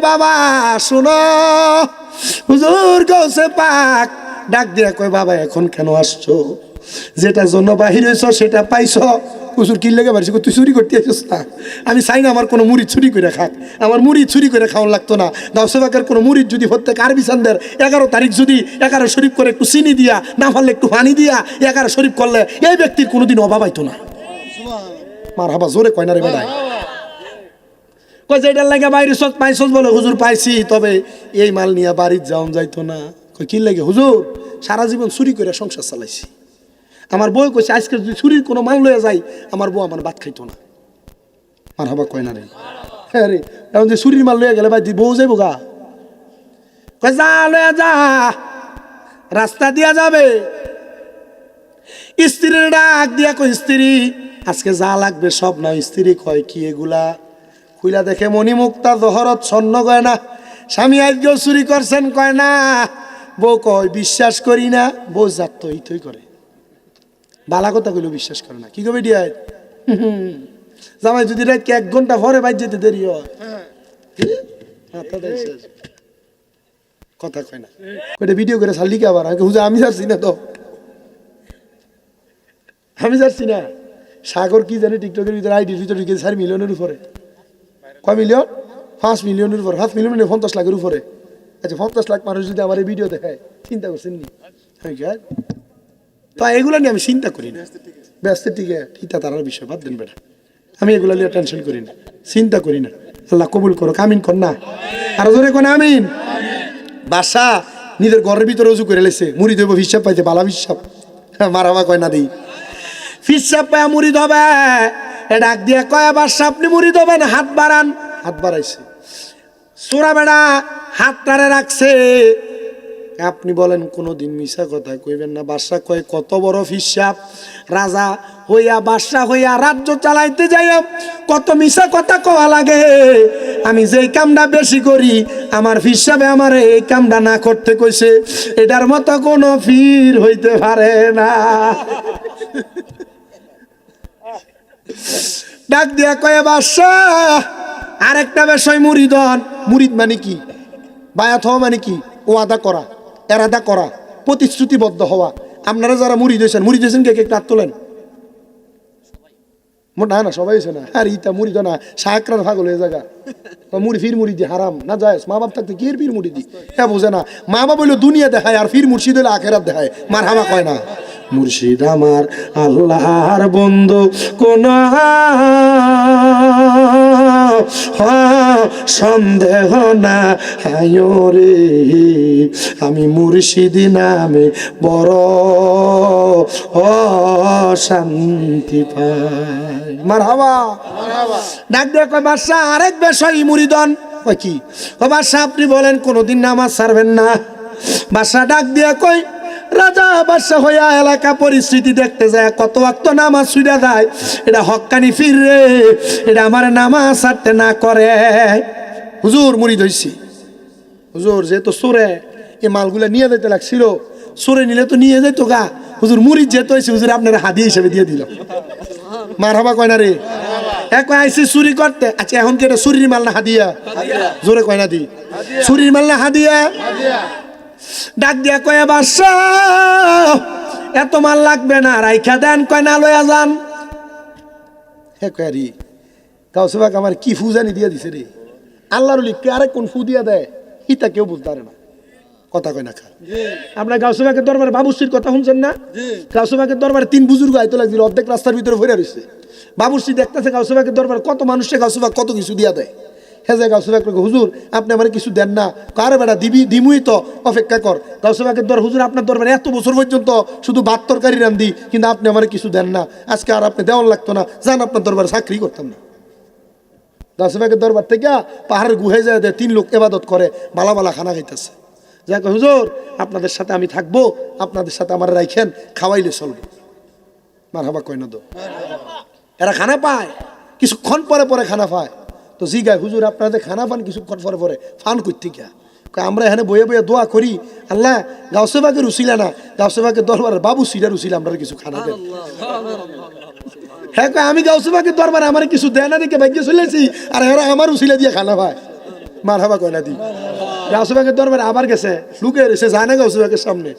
বাবা শুনো, হুজুর গৌসে পাক ডাক দিয়ে কয় বাবা এখন কেন আসছো? যেটার জন্য বাহির হয়েছ সেটা পাইছ। হুজুর কি লেগে পারছি? তুই চুরি করতে আসিস না। আমি চাই না আমার কোনো মুড়ি চুরি করে খাক, আমার মুড়ি চুরি করে খাওয়ার লাগতো না। গাউসে পাকের কোনো মুড়ির যদি প্রত্যেক আরবি চান্দের 11 তারিখ যদি 11 শরীফ করে একটু চিনি দিয়া, না পারলে একটু পানি দিয়া 11 শরীফ করলে এই ব্যক্তির কোনোদিন অভাব হইতো না। মার হাবা জোরে কয় না রে বেটায়। কয় যে এটার লাগে বাইরে সব পাইছস বলে হুজুর পাইছি, তবে এই মাল নিয়ে বাড়ির যাওয়া যাইতো না। কয় কি লাগে হুজুর? সারা জীবন চুরি করে সংসার চালাইছি। আমার বউ কইছে আজকে যদি চুরির কোনো মাল লয়ে যাই আমার বউ আমার ভাত খাইতো না। মার হাবা কয় না রে। হ্যাঁ রে, এখন যে চুরির মাল লয়ে গেলে ভাই বউ যাইব গা। কয় যা লয়ে যা, রাস্তা দিয়া যাবে। স্ত্রীর ডাক দিয়া কই স্ত্রী আজকে যা লাগবে সব না। স্ত্রী কয় কি এগুলা? খুইলা দেখে মণিমুক্তা জহরত স্বর্ণ গয়না। স্বামী আজকেও চুরি করছেন? কয় না। বউ কয় বিশ্বাস করি না। বউ যাত তো ইতই করে, বালা কথা কইলেও বিশ্বাস করে না। কি কবে ডিয়া জামাই যদি রাত 1 ঘন্টা পরে বাইর যেতে দেরি হয়, কথা কয় না। ওইটা ভিডিও করে ছাড়লি কি আবার? হুজুর আমি যাচ্ছি না তো, আমি যাচ্ছি না। সাগর কি জানি টিকটকের ভিতরে আইডির ভিতরে 4 মিলিয়নের উপরে। কয় মিলিয়ন? 5 মিলিয়নের উপরে। 5 মিলিয়ন মানে 50 লাখের উপরে। আচ্ছা 50 লাখ মানুষ যদি আমার এই ভিডিও দেখায়, চিন্তা করছেন নি? তো এগুলো নিয়ে আমি চিন্তা করি না। ব্যস্ত টিকে ঠিকটা তার বিষয় বাদ দেন বেটা। আমি এগুলো নিয়ে টেনশন করি না, চিন্তা করি না। আল্লাহ কবুল করো, আমিন কর না। আর জোরে কোন আমিন। বাসা নিজের ঘরের ভিতরে উজু করে লেছে, মুড়ি দেবো হিসাব পাইতে বালা হিসাব। মারামা কয় না দিই হিসাব পায় মুড়ি ধবে। ডাক দিয়ে কয় বাসা আপনি মুড়ি ধবেন, হাত বাড়ান। হাত বাড়াইছে, সোরা বেড়া হাতটারে রাখছে। আপনি বলেন কোনোদিন মিশা কথা কইবেন না। বাদশা কয় কত বড় হিসাব, রাজা হইয়া বাদশা হইয়া রাজ্য চালাইতে যাইয়া কত মিশা কথা কওয়া লাগে। আমি যেই কামটা বেশি করি আমার হিসাবে আমার এই কামটা না করতে কইছে, এটার মতো কোনো ফির হইতে পারে না। ডাক দিয়া কয় বাদশা আরেকটা বিষয় মুরিদন। মুরিদ মানে কি? বায়াত হওয়া মানে কি? ওয়াদা করা, এরাদা করা, প্রতিশ্রুতিবদ্ধ হওয়া। আপনারা যারা মুরিদ হয়েছেন কে একটু হাত তোলেন। না না সবাই হয়েছে না। আর ইটা মুড়ি তো না, শাকরার ভাগল হয়ে জায়গা। মুড়ি ফির মুড়ি দি হারাম না যায়। মা বাপ থাকতে কি ফির মুড়ি দি? হ্যাঁ বোঝে না। মা বাপ হইলো দুনিয়া দেখায়, আর ফির মুর্শিদ হইলে আখেরাত দেখায়। মার হামা কয় না। মুর্শিদ আমার আল্লাহর বন্ধু, কোন সন্দেহ না রে, আমি মুর্শিদ নামে বড় শান্তি পাই। মার হাওয়া ডাক দিয়ে কয় বাদশা আরেক বিষয় মুরিদন। কয় কি? ও বাদশা আপনি বলেন কোনোদিন নামাজ ছাড়বেন না। বাদশা ডাক দিয়ে কয় রাজা বাদশা হইয়া এলাকা পরিস্থিতি দেখতে যায়, কত ওয়াক্ত নামাজ ছুইরা যায়। এটা হক্কানি ফির রে, এটা আমার নামাজ ছাড়তে না করে। হুজুর মুরিদ হইছি। হুজুর যেহেতু চোরে এই মালগুলা নিয়ে যেতে লাগছিল, চোরে নিলে তো নিয়ে যেত গা। হুজুর মুরিদ যেহেতু হয়েছে হুজুর আপনার হাদিয়া হিসেবে দিয়ে দিল। মার হাবা কয় না রে। এক আইসি চুরি করতে। আচ্ছা এখন কি এটা চুরির মাল না হাদিয়া? জোরে কয় না দি চুরির মাল না হাদিয়া? ডাক দিয়া কয় বাদশা এত মাল লাগবে না, রাইখা দেন। কয় না লয়া যান। হে কয় রে গাউসে পাক আমার কি ফুজানি দিয়ে দিছে রে। আল্লাহর লিখকে আরে কোন ফু দিয়া দেয় ইটা কেউ বুঝতে পারে না। কথা কয় না খা। আপনার গাউসে পাকের দরবারে বাবুশ্রীর কথা শুনছেন না? গাউসে পাকের দরবারে 3 বুজুর্গ আইতো লাগছিল, অর্ধেক রাস্তার ভিতরে ভরে রয়েছে। বাবুশ্রী দেখতেছে গাউসে পাকের দরবারে কত মানুষকে গাউসে পাক কত কিছু দিয়া দেয়। হ্যাঁ যায় গাউসে পাক হুজুর আপনি আমার কিছু দেন না। কারে বেটা দিবি দিমুই তো, অপেক্ষা কর। গাউসে পাকের দর হুজুর আপনার দরবারে এত বছর পর্যন্ত শুধু ভাত তরকারি রান্ধি, কিন্তু আপনি আমার কিছু দেন না। আজকে আর আপনি দেওয়ার লাগতো না, যান আপনার দরবারে চাকরি করতাম না। গাউসে পাকের দরবার থেকে পাহাড়ের গুহায় যায় 3 লোক ইবাদত করে, বালা বালা খানা খাইতেছে। যাক হুজুর আপনাদের সাথে আমি থাকবো, আপনাদের সাথে আমার রাইখেন, খাওয়াইলে চলবো। মার হাবা কয় না তো। এরা খানা পায় কিছুক্ষণ পরে পরে খানা পায়। তো জি গায় হুজুর আপনাদের খানা পান কিছুক্ষণ পরে পরে ফান করতে গিয়া। আমরা এখানে বয়ে বয়ে দোয়া করি, আল্লাহ গাউসে পাকের উসিলা না, গাউসে পাকের দরবারের বাবু সিরার উসিলা আমরা কিছু খানা দেন। হ্যাঁ আমি গাউসে পাকের দরবারে আমার কিছু দেয় না দেখে ভাগ্য চলেছি, আর এরা আমার উসিলা দিয়ে খানা পায়। মারহাবা কয় না দি গাউসে বাগের দরবারে আবার গেছে লুকে রয়েছে যায় না গাউসে বাগের সামনে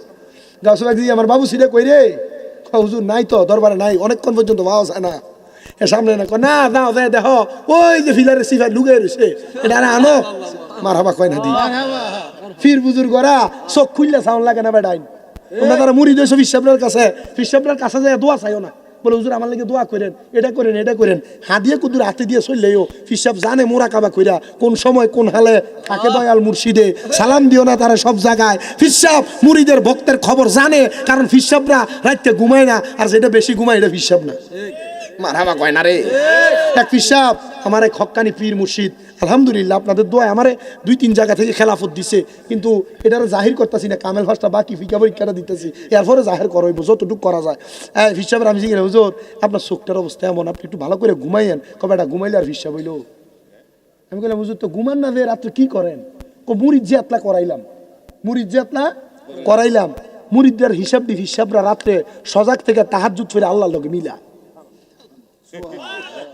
গাউসে বাগ দিয়ে আমার বাবু ছিঁড়ে কই রে হুজুর নাই তো দরবারে নাই অনেকক্ষণ পর্যন্ত পাওয়া যায় না এ সামনে না না দাও দে দেখ ওই যে ফিলারের সিফার লুকে রয়েছে এটা আনো মারহাবা কয় না দি ফির বুজুর গড়া চোখ খুললে সাউন্ড লাগে না বেডাইন তোমরা তারা মুড়ি দিয়েছো ফিসাবরার কাছে যায় দোয়া চাইও না বলে হুজুর আমার লাগে দোয়া করেন এটা করেন হাদিয়ে কুদুর হাতে দিয়ে চললেও ফিসাব জানে মোরা কাবা কইরা কোন সময় কোন হালে থাকে দয়াল মুর্শিদে সালাম দিও না তারা সব জায়গায় ফিসাব মুড়িদের ভক্তের খবর জানে কারণ ফিসাবরা রাইতে ঘুমায় না আর যেটা বেশি ঘুমায় এটা ফিসাব না মারহাবা কয় না রে এক ফিসাব আমার এক হক্কানি পীর মুর্শিদ আলহামদুলিল্লাহ আপনাদের দোয়া আমারে 2-3 জায়গা থেকে খেলাফত দিছে কিন্তু এটারে জাহির করতেছি না কামেল ফার্স্টটা বাকি ফিকা পরীক্ষাটা দিতেছি এরপরে জাহির করব যতটুকু করা যায় ফিসাবের আমি জিজ্ঞেস হুজুর আপনার চোখটার অবস্থা এমন আপনি একটু ভালো করে ঘুমাইয়েন কবে এটা ঘুমাইলে আর ফিসাব হইল আমি বললাম হুজুর তো ঘুমান না যে রাত্রে কি করেন মুরিদ যে আতলা করাইলাম মুরিদদের হিসাব দি ফিসাবরা রাত্রে সজাগ থেকে তাহাজ্জুদ ফিরে আল্লাহর লগে মিলা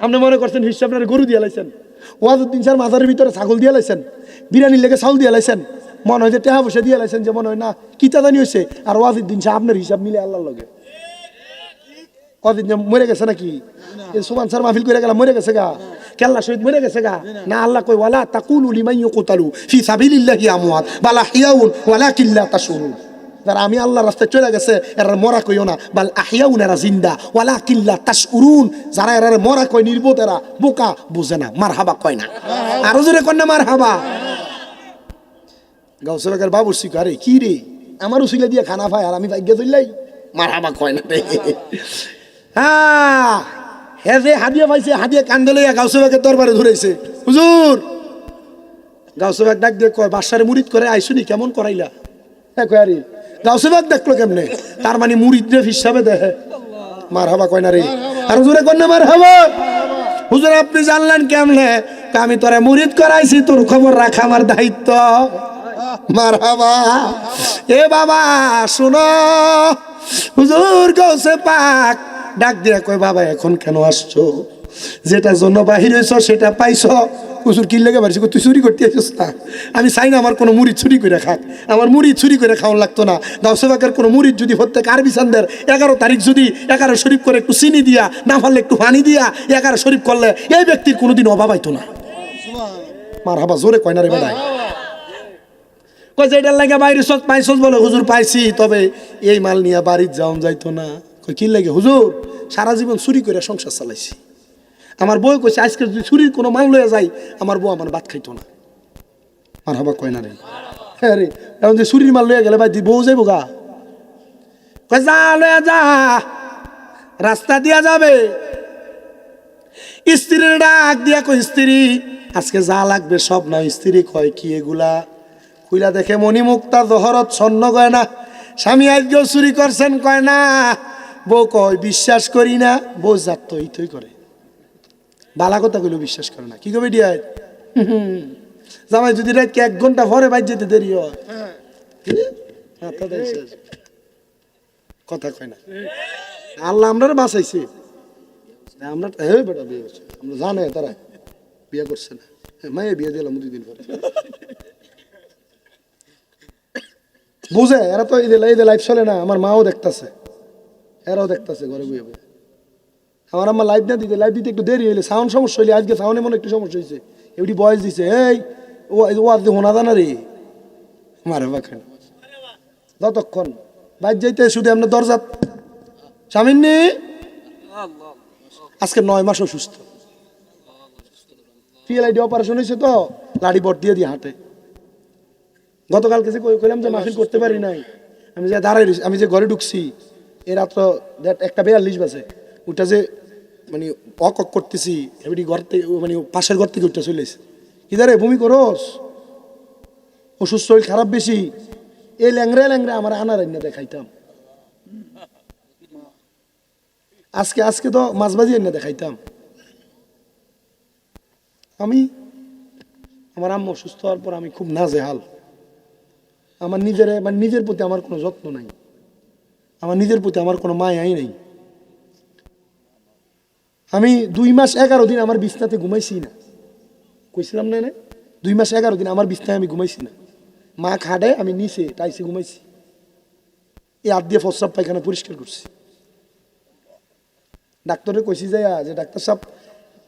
আপনি মনে করছেন হিসাবরা গরু দিয়ে লাইছেন ওয়াজউদ্দিন স্যার মাজারের ভিতরে ছাগল দিয়ে লাইছেন বিরিয়ানির লেগে চাউল দিয়ে লাইছেন মনে হয় যে টেহা বসে দিয়ে লাইছেন যে মনে হয় না কিতা জানি হয়েছে আর ওয়াজউদ্দিন স্যার আপনার হিসাব মিলে আল্লাহর লগে কদিন মরে গেছে নাকি সুমান স্যার মাহফিল করে গেলাম মরে গেছে গা কেল্লা শহীদ মরে গেছে গা না আল্লাহ কই ওয়ালা তাকুলু লিমান ইউকতালু ফি সাবিলিল্লাহি আমওয়াত বাল আহইয়াউন ওয়ালাকিন লা তাশউরুন যারা আমি আল্লাহর রাস্তায় চলে গেছে এরা মরা কইও না বাল আহইয়াউন এরা জিন্দা ওয়ালাকিন লা তাশউরুন যারা এরা মরা কই নির্বোধ এরা বোকা বুঝে না মারহাবা কয় না আরো জোরে কয় না মারহাবা গাউসে বাগের বাবুর শিকারে কি রে আমার উসিলা দিয়ে খানা খায় আর আমি ভাগ্য ধরলাই মারহাবা কয় না রে হে যে হাদিয়া পাইছে হাদিয়া কান্দে লইয়া গাউসে বাগের দরবারে ধরেছে হুজুর গাউসে বাগ ডাক দিয়ে কয় বাদশারে মুরিদ করে আইসুনি কেমন করাইলা কয় আরে গাউসে বাগ দেখলো কেমনে তার মানে মুরিদরে হিসাবে দেখে মারহাবা কয় না রে আর হুজুরে কয় না মারহাবা হুজুর আপনি জানলেন কেমনে আমি তোরে মুরিদ করাইছি তোর খবর রাখা আমার দায়িত্ব মারহাবা এ বাবা শুনো হুজুর গাউসে পাক ডাক দিয়া কয় বাবা এখন কেন আসছো যেটা জন্য বাহির হয়েছ সেটা পাইছ হুজুর কি লেগে পারছি তুই চুরি করতে আসিস না আমি চাই না আমার কোনো মুড়ি চুরি করে খাক আমার মুড়ি চুরি করে খাওয়ান লাগতো না গাউসে বাগের কোনো মুড়ির যদি প্রত্যেক আরবি চান্দের 11 তারিখ যদি 11 শরীফ করে একটু চিনি দিয়া না পারলে একটু পানি দিয়া 11 শরীফ করলে এই ব্যক্তির কোনোদিন অভাব হইতো না মারহাবা জোরে কয় না রে বেটা কয় যেটার লাগে বাইরে সব পাইছ বলে হুজুর পাইছি তবে এই মাল নিয়ে বাড়ির যাওন যাইতো না কয় কি লাগে হুজুর সারা জীবন চুরি করে সংসার চালাইছি আমার বউ কইছে আজকে যদি চুরির কোনো মাল লইয়া যাই আমার বউ আমার ভাত খাইতো না মারহাবা কয় না রে হ্যাঁ রে এখন যে চুরির মাল লইয়া গেলে ভাই বউ যাইব গা কয় যা লইয়া যা রাস্তা দিয়া যাবে স্ত্রীর ডাক দিয়া কই স্ত্রী আজকে যা লাগবে সব না স্ত্রী কয় কি এগুলা খুইলা দেখে মণিমুক্তা জহরত স্বর্ণ কয় না স্বামী আজকেও চুরি করছেন কয় না বউ কয় বিশ্বাস করি না বউ যাত ইতই করে বালা কথা কইলেও বিশ্বাস করে না কি কবে ডিয়ায় জামাই যদি রাত 1 ঘন্টা পরে বাইর যেতে দেরি হয় কথা কয় না আল্লাহ আমরা বাঁচাইছে আমরা বেটা বিয়ে করছে আমরা জানে তারা বিয়ে করছে না মায়ে বিয়ে দিলাম 2 দিন পরে বুঝে এরা তো এই যে লাইফ চলে না আমার মাও দেখতেছে এরাও দেখতেছে ঘরে বইয়ে বইয়ে আমার আম্মা লাইভ না দিতে লাইভ দিতে একটু দেরি হইলে সাউন্ড সমস্যা হইলে আজকে সাউন্ডে মনে একটু সমস্যা হয়েছে এমনি বয়স দিছে এই ও আজ হোনা জানা রে মারে বাখান যতক্ষণ বাইর যাইতে শুধু আপনার দরজা স্বামীন্নি আজকে 9 মাস অসুস্থ পিএলআইডি অপারেশন হয়েছে তো লাড়ি বট দিয়ে দিয়ে হাঁটে গতকালকে যে কইলাম যে মাহফিল করতে পারি নাই আমি যে দাঁড়াই আমি যে ঘরে ঢুকছি এ রাত্র 1:42 বাজে ওটা যে মানে অক করতেছি এমনি ঘর থেকে মানে পাশের ঘর থেকে ওটা চলে এসে কিদারে বমি করস অসুস্থ শরীর খারাপ বেশি এই ল্যাংরা আমার আনার এনে দেখাইতাম আজকে তো মাছবাজি এনে দেখাইতাম আমি আমার আম্মু অসুস্থ হওয়ার পর আমি খুব নাজেহাল আমার নিজের প্রতি আমার কোনো যত্ন নাই আমার নিজের প্রতি আমার কোনো মায়াই নেই আমি 2 মাস 11 দিন আমার বিছনাতে ঘুমাইছি না কইছিলাম না 2 মাস 11 দিন আমার বিছনায় আমি ঘুমাইছি না, মা খাটে আমি নিচে টাইসে ঘুমাইছি, এই হাত দিয়ে প্রস্রাব পায়খানা পরিষ্কার করছি। ডাক্তারে কইছি যে ডাক্তার সাহেব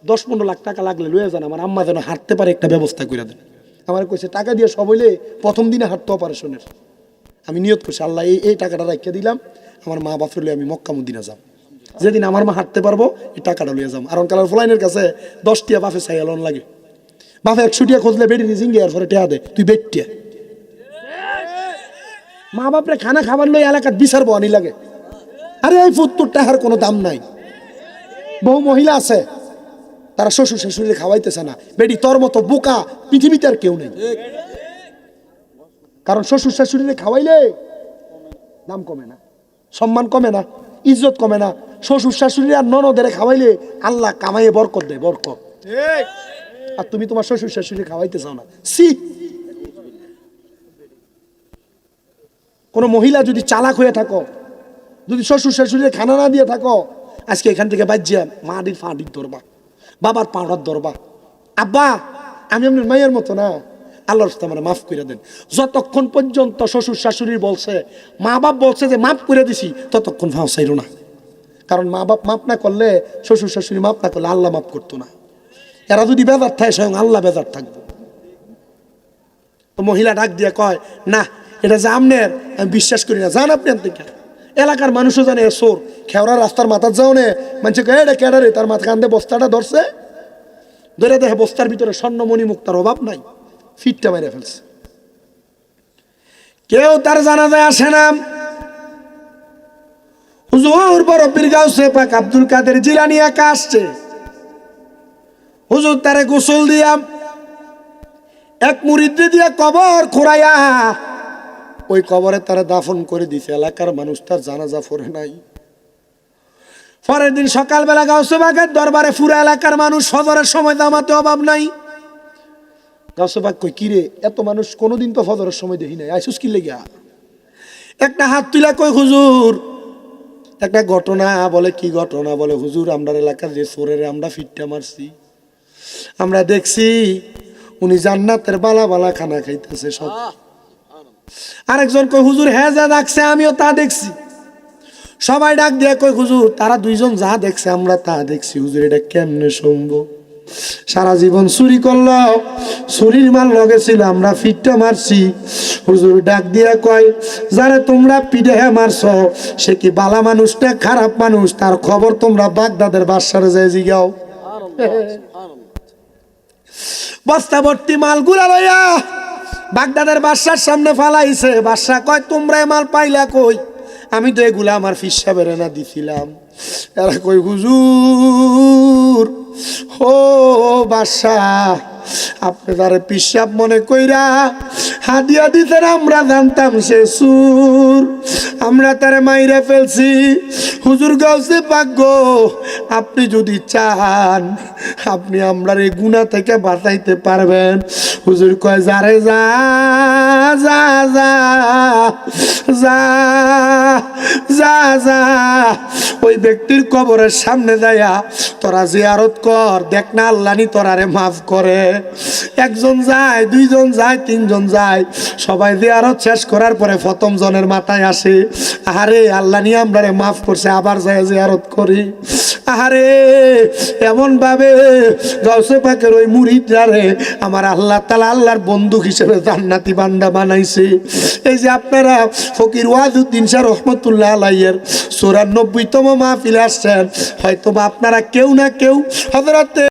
10-15 লাখ টাকা লাগলে লয়ে যান, আমার আম্মা যেন হাঁটতে পারে একটা ব্যবস্থা করে দেন। আমার কইছে টাকা দিয়ে সব হইলে প্রথম দিনে হাঁটতো অপারেশনের। আমি নিয়ত করছি আল্লাহ এই টাকাটা রাখিয়ে দিলাম, আমার মা বাপ হলে আমি মক্কা মদিনা যাব, যেদিন আমার মা হাঁটতে পারবো এই টাকাটা লইয়া যাম। আর কালার ফলাইনের কাছে 10 টিয়া বাপে চাইয়া লোন লাগে, বাপে 100 টিয়া খুঁজলে বেটি রিজিং গিয়ে পরে টিয়া দে, তুই বেটিয়া মা বাপরে খানা খাবার লই এলাকার বিচার বহানি লাগে। আরে এই ফুত্তুর টাকার কোনো দাম নাই। বহু মহিলা আছে তারা শ্বশুর শাশুড়ি খাওয়াইতেছে না, বেটি তোর মতো বোকা পৃথিবীতে আর কেউ নেই। কারণ শ্বশুর শাশুড়িরে খাওয়াইলে দাম কমে না, সম্মান কমে না, ইজ্জত কমে না। শ্বশুর শাশুড়ি আর ননদের খাওয়াইলে আল্লাহ কামাইয়ে বরকত দেয়, বরকত। আর তুমি তোমার শ্বশুর শাশুড়ি খাওয়াইতে চাও না। সি কোন মহিলা যদি চালাক হয়ে থাকো, যদি শ্বশুর শাশুড়ির খানা না দিয়ে থাকো, আজকে এখান থেকে বাজ্যা মাটির ফাঁটির ধরবা, বাবার পাউডার ধরবা। আব্বা আমি আপনার মায়ের মতো না, আল্লাহর রাস্তায় আমার মাফ করে দেন। যতক্ষণ পর্যন্ত শ্বশুর শাশুড়ি বলছে, মা বাপ বলছে যে মাফ করে দিছি, ততক্ষণ ভাও চাইল না। কারণ মা বাপ মাফ না করলে, শ্বশুর শাশুড়ি মাফ না করলে আল্লাহ মাফ করতো না। এরা যদি বেজার থাকে স্বয়ং আল্লাহ বেজার থাকবো। তো মহিলা ডাক দিয়ে কয়, না এটা যে আমনের আমি বিশ্বাস করি না, জান আপনি থেকে এলাকার মানুষও জানে সোর খেওড়া রাস্তার মাথার যাও নে মানুষ এটা কেডারে, তার মাথা কান্দে বস্তাটা ধরছে, ধরে দেখে বস্তার ভিতরে স্বর্ণমণি মুক্তার অভাব নাই, ফিটটা মেরে ফেলছে। কেউ তার জানাজায় আসে না। হুজুর বড় পীর গাউসে পাক আব্দুল কাদের জিলানী একা আসছে। হুজুর তারে গোসল দিয়া এক মুরিদ দিয়া কবর খোঁড়াইয়া ওই কবরে তারা দাফন করে দিছে। এলাকার মানুষ তার জানাজা পড়ে নাই। পরের দিন সকালবেলা গাউসে পাকের দরবারে পুরো এলাকার মানুষ, ফজরের সময় দামাতে অভাব নাই। গাউসে পাক কই কিরে এত মানুষ কোনোদিন তো ফজরের সময় দেখি নাই, আইসুস কি লেগা? একটা হাত তুলা কই হুজুর একটা ঘটনা। বলে কি ঘটনা? বলে হুজুর আমরা এলাকার যে চোরের আমরা ফিটটা মারছি, আমরা দেখছি উনি জান্নাতের বালা বালা খানা খাইতেছে সব। আরেকজন কই হুজুর হ্যাঁ যা দেখছে আমিও তা দেখছি। সবাই ডাক দিয়ে কই হুজুর তারা দুইজন যা দেখছে আমরা তা দেখছি। হুজুর এটা কেমনে সম্ভব? সারা জীবন চুরি করলো, চুরির মাল লগে ছিল, আমরা ফিটটা মারছি। হুজুর ডাক দিয়া কয় যারে তোমরা পিঠে মারছ সে কি বালা মানুষ না খারাপ মানুষ? তার খবর তোমরা বাগদাদের বাদশারে যায় জিগাও। বস্তা ভর্তি মাল গুলা লইয়া বাগদাদের বাদশার সামনে ফালাইছে। বাদশা কয় তোমরা মাল পাইলা কই? আমি তো এগুলা আমার ফিসা বেরেনা দিছিলাম। এরা কই হুজুর ও বাদশাহ আপনি তারে পিসাব মনে কইরা হাদিয়া দিতেন, আমরা জানতাম সে সুর, আমরা তারে মাইরা ফেলছি। হুজুর গাউসে পাক গো আপনি যদি চান আপনি আমরার এই গুনাহ থেকে বাঁচাইতে পারবেন। হুজুর কয় যারে যা যা যা যা যা যা ওই ব্যক্তির কবরের সামনে যায়া তোরা জিয়ারত কর, দেখ না আল্লাহ নি তোরারে মাফ করে। একজন যায়, দুইজন যায়, তিনজন যায়, সবাই জিয়ারত শেষ করার পরে প্রথম জনের মাথায় আসে আরে আল্লাহ নি আমরারে মাফ করছে, আবার যায় জিয়ারত করি। আরে এমন ভাবে গাউসে পাকের ওই মুরিদরারে আমার আল্লাহ তাআলা আল্লাহর বন্দুক হিসেবে জান্নাতি বান্দা বানাইছে। এই যে আপনারা ফকির ওয়াজউদ্দিন শাহ রহমতুল্লাহ আলাইহির 94তম মাহফিলে আসছেন, হয়তো বা আপনারা কেউ না কেউ হযরত